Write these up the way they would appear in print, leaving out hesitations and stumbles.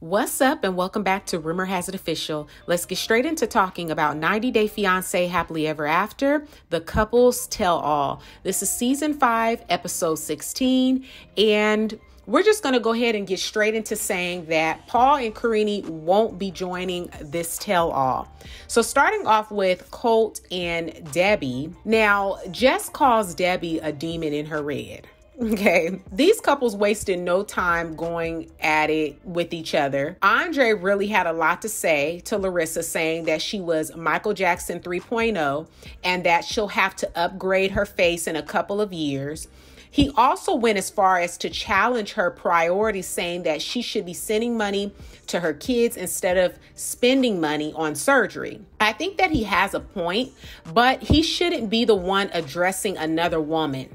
What's up and welcome back to Rumor Has It Official. Let's get straight into talking about 90 Day Fiancé Happily Ever After, the couple's tell-all. This is season 5, episode 16, and we're just going to go ahead and get straight into saying that Paul and Karine won't be joining this tell-all. So starting off with Colt and Debbie. Now, Jess calls Debbie a demon in her red. Okay, these couples wasted no time going at it with each other. Andrei really had a lot to say to Larissa, saying that she was Michael Jackson 3.0 and that she'll have to upgrade her face in a couple of years. He also went as far as to challenge her priorities, saying that she should be sending money to her kids instead of spending money on surgery. I think that he has a point, but he shouldn't be the one addressing another woman.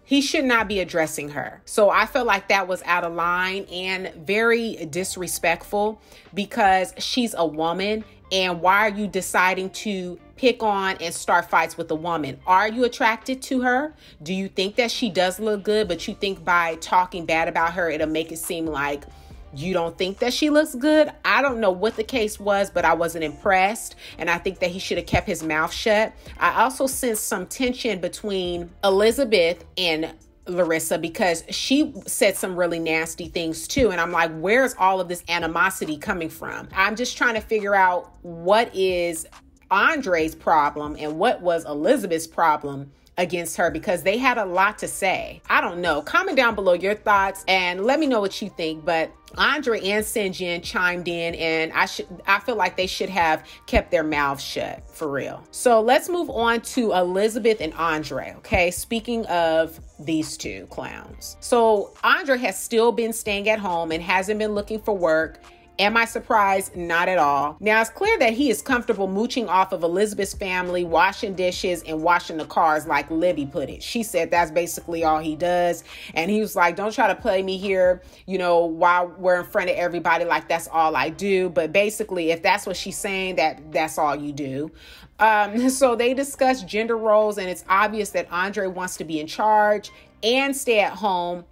He should not be addressing her. So I felt like that was out of line and very disrespectful because she's a woman. And why are you deciding to pick on and start fights with a woman? Are you attracted to her? Do you think that she does look good, but you think by talking bad about her, it'll make it seem like you don't think that she looks good? I don't know what the case was, but I wasn't impressed. And I think that he should have kept his mouth shut. I also sensed some tension between Elizabeth and Larissa because she said some really nasty things too. And I'm like, where's all of this animosity coming from? I'm just trying to figure out what is Andrei's problem and what was Elizabeth's problem against her, because they had a lot to say. I don't know. Comment down below your thoughts and let me know what you think. But Andrei and Sinjin chimed in, and I feel like they should have kept their mouths shut, for real. So let's move on to Elizabeth and Andrei. Okay, speaking of these two clowns. So Andrei has still been staying at home and hasn't been looking for work. Am I surprised? Not at all. Now, it's clear that he is comfortable mooching off of Elizabeth's family, washing dishes and washing the cars, like Libby put it. She said that's basically all he does. And he was like, don't try to play me here, while we're in front of everybody, like that's all I do. But basically, if that's what she's saying, that's all you do. So they discuss gender roles, and it's obvious that Andrei wants to be in charge and stay at home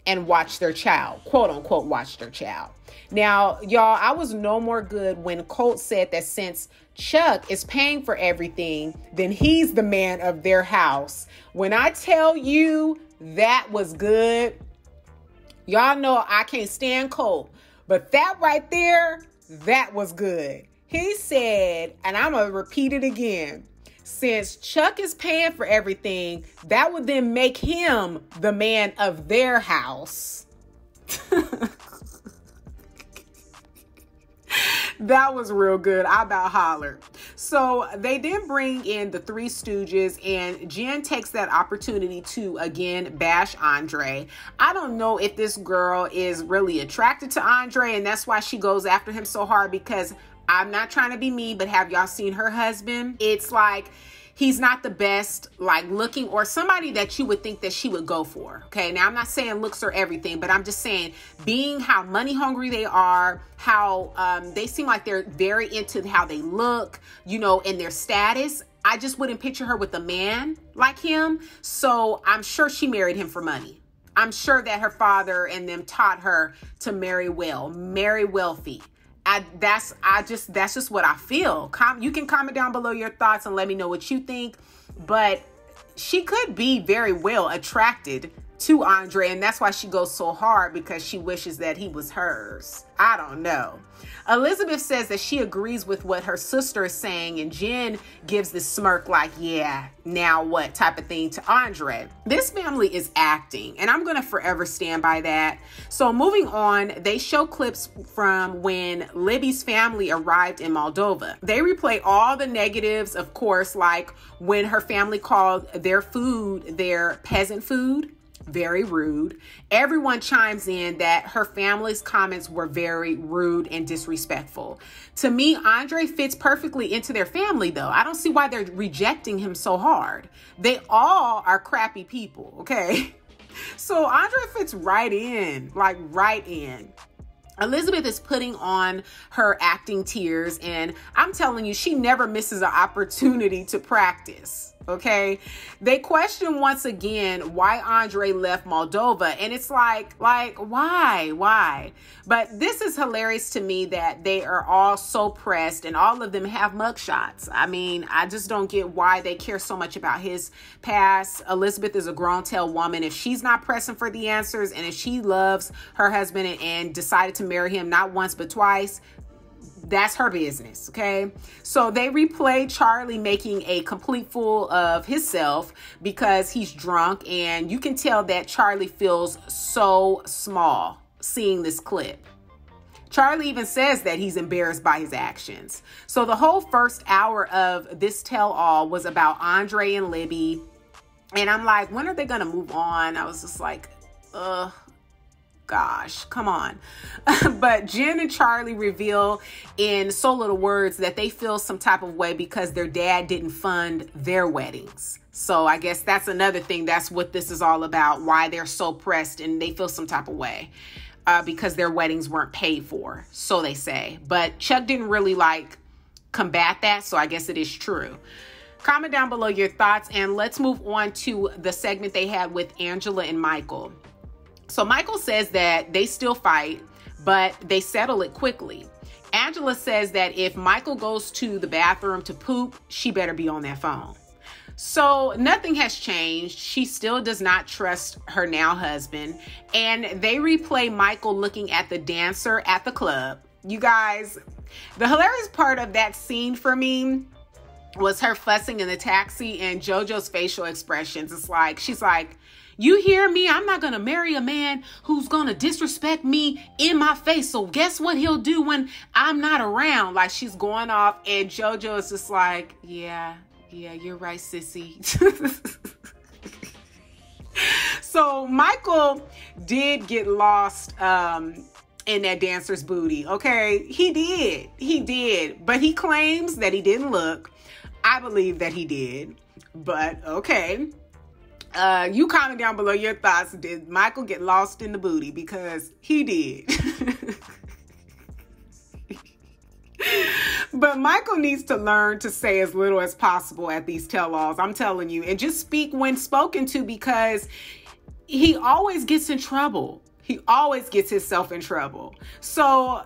and watch their child, quote unquote, watch their child. Now, y'all, I was no more good when Colt said that since Chuck is paying for everything, then he's the man of their house. When I tell you that was good, y'all know I can't stand Colt, but that right there, that was good. He said, and I'm going to repeat it again, since Chuck is paying for everything, that would then make him the man of their house. That was real good. I about hollered. So they then bring in the Three Stooges, and Jen takes that opportunity to again bash Andrei. I don't know if this girl is really attracted to Andrei, and that's why she goes after him so hard, because I'm not trying to be mean, but have y'all seen her husband? It's like he's not the best looking or somebody that you would think that she would go for. Okay, now I'm not saying looks are everything, but I'm just saying being how money hungry they are, how they seem like they're very into how they look, and their status. I just wouldn't picture her with a man like him. So I'm sure she married him for money. I'm sure that her father and them taught her to marry well, marry wealthy. That's just what I feel. You can comment down below your thoughts and let me know what you think. But she could be very well attracted to Andrei, and that's why she goes so hard, because she wishes that he was hers. I don't know. Elizabeth says that she agrees with what her sister is saying, and Jen gives this smirk like, yeah, now what type of thing to Andrei. This family is acting, and I'm going to forever stand by that. So moving on, they show clips from when Libby's family arrived in Moldova. They replay all the negatives, of course, like when her family called their food their peasant food. Very rude. Everyone chimes in that her family's comments were very rude and disrespectful. To me, Andrei fits perfectly into their family, though. I don't see why they're rejecting him so hard. They all are crappy people, okay? So Andrei fits right in, right in. Elizabeth is putting on her acting tears, and I'm telling you, she never misses an opportunity to practice. Okay, they question once again why Andrei left Moldova, and it's like why? But this is hilarious to me that they are all so pressed, and all of them have mugshots. I mean, I just don't get why they care so much about his past. Elizabeth is a grown-tail woman. If she's not pressing for the answers, and if she loves her husband and decided to marry him not once but twice, that's her business, okay? So they replay Charlie making a complete fool of himself because he's drunk, and you can tell that Charlie feels so small seeing this clip. Charlie even says that he's embarrassed by his actions. So the whole first hour of this tell-all was about Andrei and Libby, and I'm like, when are they gonna move on? I was just like, ugh. Gosh, come on. But Jen and Charlie reveal in so little words that they feel some type of way because their dad didn't fund their weddings. So I guess that's another thing. That's what this is all about, why they're so pressed and they feel some type of way because their weddings weren't paid for, so they say. But Chuck didn't really combat that, so I guess it is true. Comment down below your thoughts, and let's move on to the segment they had with Angela and Michael. So Michael says that they still fight, but they settle it quickly. Angela says that if Michael goes to the bathroom to poop, she better be on that phone. So nothing has changed. She still does not trust her now husband. And they replay Michael looking at the dancer at the club. You guys, the hilarious part of that scene for me was her fussing in the taxi and JoJo's facial expressions. It's like, she's like, you hear me? I'm not going to marry a man who's going to disrespect me in my face. So guess what he'll do when I'm not around? Like, she's going off, and JoJo is just like, yeah, you're right, sissy. So Michael did get lost in that dancer's booty. Okay, he did. But he claims that he didn't look. I believe that he did. But okay. You comment down below your thoughts. Did Michael get lost in the booty? Because he did. But Michael needs to learn to say as little as possible at these tell-alls. I'm telling you. And just speak when spoken to, because he always gets in trouble. He always gets himself in trouble. So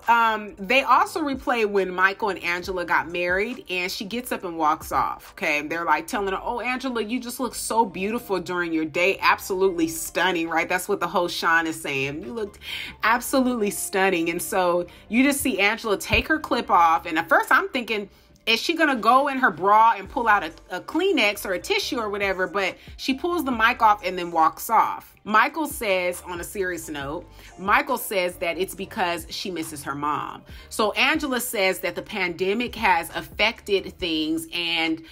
they also replay when Michael and Angela got married, and she gets up and walks off. Okay, they're like telling her, oh, Angela, you just look so beautiful during your day. Absolutely stunning, right? That's what the host Sean is saying. You looked absolutely stunning. And so you just see Angela take her clip off. And at first I'm thinking, is she going to go in her bra and pull out a Kleenex or a tissue or whatever? But she pulls the mic off and then walks off. Michael says, on a serious note, Michael says that it's because she misses her mom. So Angela says that the pandemic has affected things, and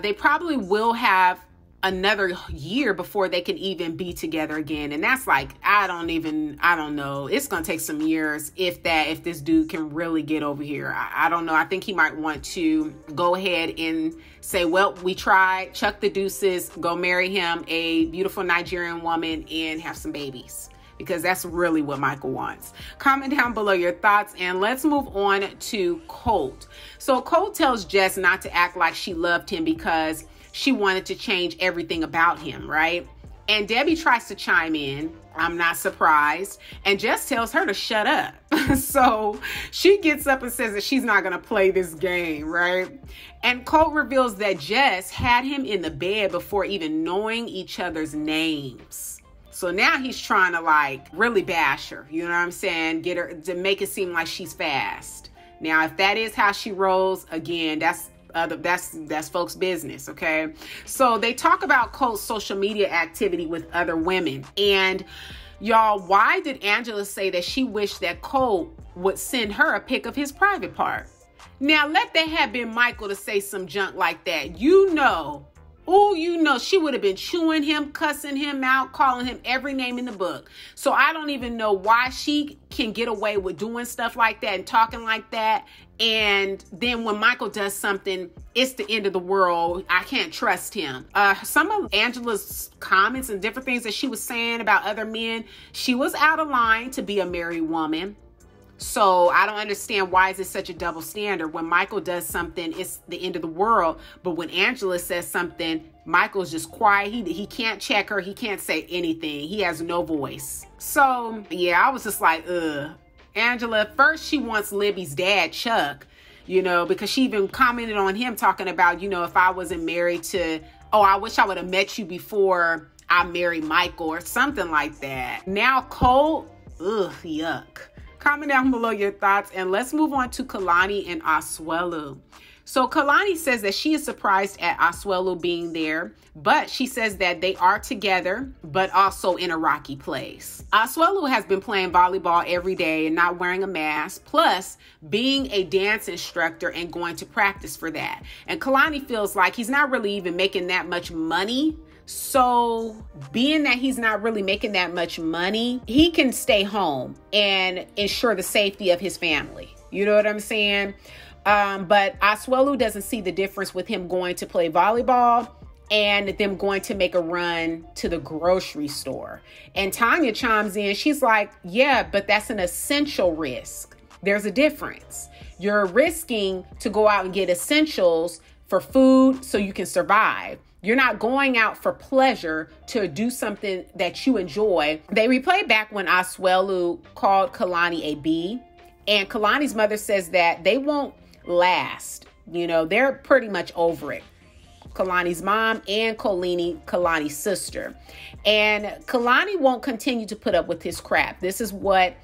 they probably will have another year before they can even be together again. And that's like, I don't know. It's going to take some years if this dude can really get over here. I don't know. I think he might want to go ahead and say, well, we tried, chuck the deuces, go marry him, a beautiful Nigerian woman, and have some babies. Because that's really what Michael wants. Comment down below your thoughts, and let's move on to Colt. So Colt tells Jess not to act like she loved him because she wanted to change everything about him, right? And Debbie tries to chime in. I'm not surprised. And Jess tells her to shut up. So she gets up and says that she's not going to play this game, right? And Colt reveals that Jess had him in the bed before even knowing each other's names. So now he's trying to really bash her. You know what I'm saying? Get her to make it seem like she's fast. Now, if that is how she rolls, again, that's folks' business, okay? So they talk about Colt's social media activity with other women. And y'all, why did Angela say that she wished that Colt would send her a pic of his private part? Now, let that have been Michael to say some junk like that. You know, she would have been chewing him, cussing him out, calling him every name in the book. So I don't even know why she can get away with doing stuff like that and talking like that. And then when Michael does something, it's the end of the world. I can't trust him. Some of Angela's comments and different things that she was saying about other men, she was out of line to be a married woman. So I don't understand, why is it such a double standard? When Michael does something, it's the end of the world. But when Angela says something, Michael's just quiet. He can't check her. He can't say anything. He has no voice. So yeah, I was just like, ugh. Angela, first she wants Libby's dad, Chuck, you know, because she even commented on him talking about, you know, if I wasn't married to, oh, I wish I would have met you before I married Michael or something like that. Now Colt, ugh, yuck. Comment down below your thoughts, and let's move on to Kalani and Asuelu. So Kalani says that she is surprised at Asuelu being there, but she says that they are together, but also in a rocky place. Asuelu has been playing volleyball every day and not wearing a mask, plus being a dance instructor and going to practice for that. And Kalani feels like he's not really even making that much money. So being that he's not really making that much money, he can stay home and ensure the safety of his family. You know what I'm saying? But Asuelu doesn't see the difference with him going to play volleyball and them going to make a run to the grocery store. And Tanya chimes in. She's like, yeah, but that's an essential risk. There's a difference. You're risking to go out and get essentials for food so you can survive. You're not going out for pleasure to do something that you enjoy. They replay back when Asuelu called Kalani a B, and Kalani's mother says that they won't last. You know, they're pretty much over it. Kalani's mom and Kalani's sister. And Kalani won't continue to put up with his crap. This is what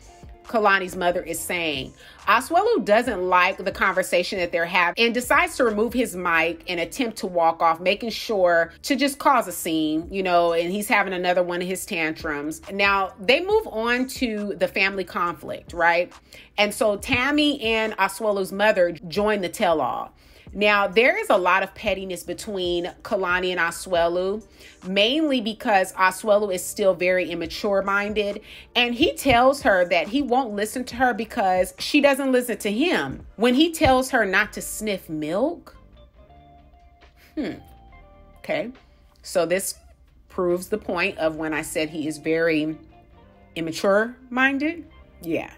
Kalani's mother is saying. Asuelu doesn't like the conversation that they're having and decides to remove his mic and attempt to walk off, making sure to just cause a scene, you know, and he's having another one of his tantrums. Now, they move on to the family conflict, right? And so Tammy and Asuelu's mother join the tell-all. Now, there is a lot of pettiness between Kalani and Asuelu, mainly because Asuelu is still very immature-minded, and he tells her that he won't listen to her because she doesn't listen to him. When he tells her not to sniff milk, okay. So this proves the point of when I said he is very immature-minded. Yeah.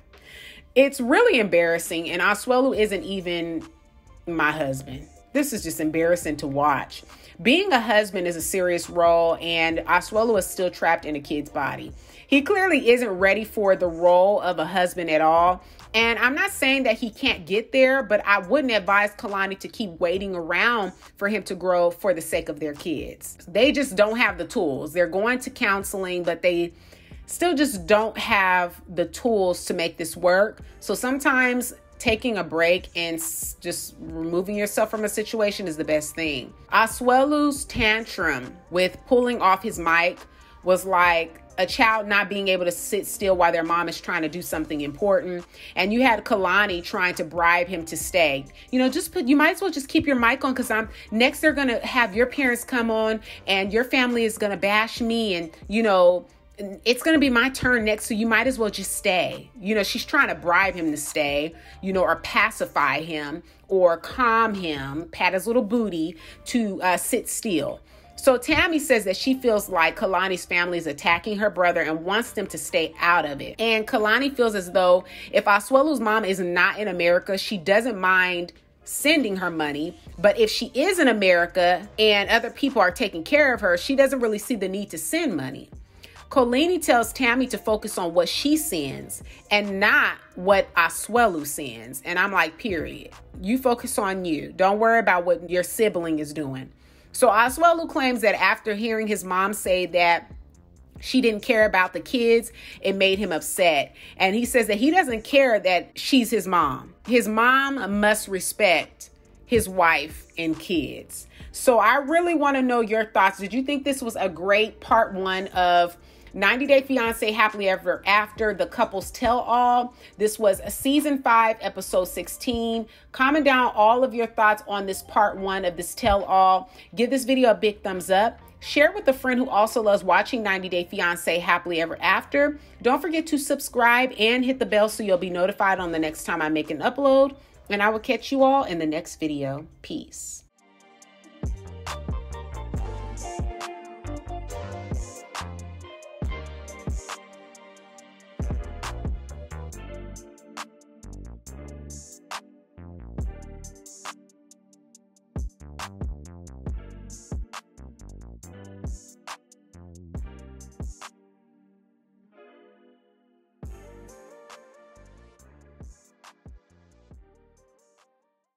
It's really embarrassing, and Asuelu isn't even my husband. This is just embarrassing to watch. Being a husband is a serious role, and Asuelu is still trapped in a kid's body. He clearly isn't ready for the role of a husband at all. And I'm not saying that he can't get there, but I wouldn't advise Kalani to keep waiting around for him to grow for the sake of their kids. They just don't have the tools. They're going to counseling, but they still just don't have the tools to make this work. So sometimes taking a break and just removing yourself from a situation is the best thing. Asuelu's tantrum with pulling off his mic was like a child not being able to sit still while their mom is trying to do something important. And you had Kalani trying to bribe him to stay. You know, you might as well just keep your mic on, because next they're going to have your parents come on and your family is going to bash me, and, you know, it's going to be my turn next, so you might as well just stay. You know, she's trying to bribe him to stay, you know, or pacify him or calm him, pat his little booty to sit still. So Tammy says that she feels like Kalani's family is attacking her brother and wants them to stay out of it. And Kalani feels as though if Asuelu's mom is not in America, she doesn't mind sending her money. But if she is in America and other people are taking care of her, she doesn't really see the need to send money. Kalani tells Tammy to focus on what she sends and not what Asuelu sends. And I'm like, period. You focus on you. Don't worry about what your sibling is doing. So Asuelu claims that after hearing his mom say that she didn't care about the kids, it made him upset. And he says that he doesn't care that she's his mom. His mom must respect his wife and kids. So I really want to know your thoughts. Did you think this was a great part 1 of 90 Day Fiancé Happily Ever After, the couples tell all? This was season 5, episode 16. Comment down all of your thoughts on this part 1 of this tell all. Give this video a big thumbs up. Share it with a friend who also loves watching 90 Day Fiancé Happily Ever After. Don't forget to subscribe and hit the bell so you'll be notified on the next time I make an upload. And I will catch you all in the next video. Peace.